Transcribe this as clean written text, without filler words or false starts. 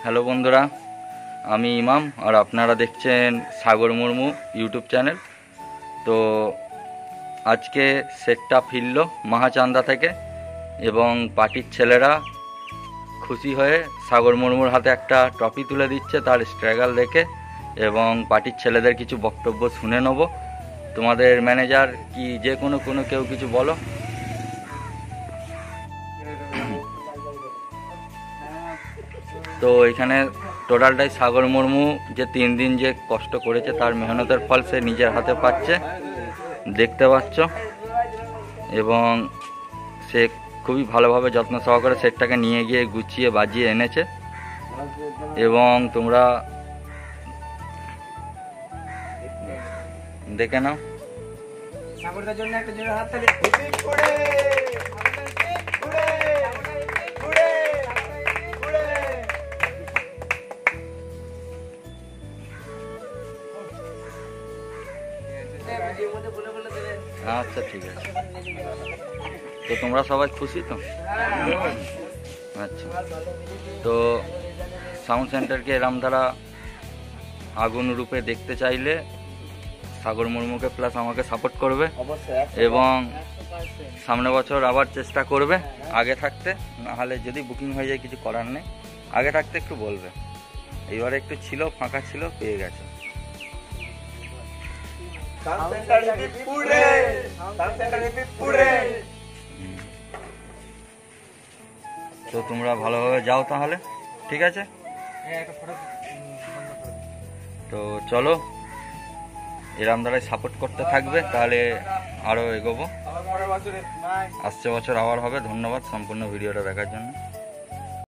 Hello বন্ধুরা, আমি ইমাম আর আপনারা দেখছেন সাগর মুর্মু ইউটিউব চ্যানেল। তো আজকে সেটটা ফিরল মহাচান্দা থেকে এবং পার্টির ছেলেরা খুশি হয়ে সাগর মুর্মুর হাতে একটা ট্রফি তুলে দিচ্ছে তার স্ট্রাগল দেখে, এবং পার্টির ছেলেদের কিছু বক্তব্য শুনে নেব। তোমাদের ম্যানেজার কি যে কোনো কেউ কিছু বলো। তো এখানে টোটালটাই সাগর মুর্মু যে 3 দিন যে কষ্ট করেছে তার মেহনতের ফল সে নিজের হাতে পাচ্ছে, দেখতে পাচ্ছ। এবং সে খুবই ভালোভাবে যত্ন সহকারে সেটটাকে নিয়ে গিয়ে গুছিয়ে বাজিয়ে এনেছে। এবং তোমরা দেখে নাও। সাগরদার জন্য একটা জোরে হাততালি। আচ্ছা ঠিক আছে। তো তোমরা সবাই খুশি তো? আচ্ছা, তো সাউন্ড সেন্টারকে এরম দ্বারা আগুন রূপে দেখতে চাইলে সাগর মুর্মুকে প্লাস আমাকে সাপোর্ট করবে এবং সামনে বছর আবার চেষ্টা করবে আগে থাকতে। নাহলে যদি বুকিং হয়ে যায় কিছু করার নেই, আগে থাকতে একটু বলবে। এইবারে একটু ছিল, ফাঁকা ছিল, পেয়ে গেছে। তো তোমরা ভালোভাবে যাও তাহলে, ঠিক আছে? তো চলো, এরম দ্বারাই সাপোর্ট করতে থাকবে, তাহলে আরও এগোবো। আসছে বছর আবার হবে। ধন্যবাদ সম্পূর্ণ ভিডিওটা দেখার জন্য।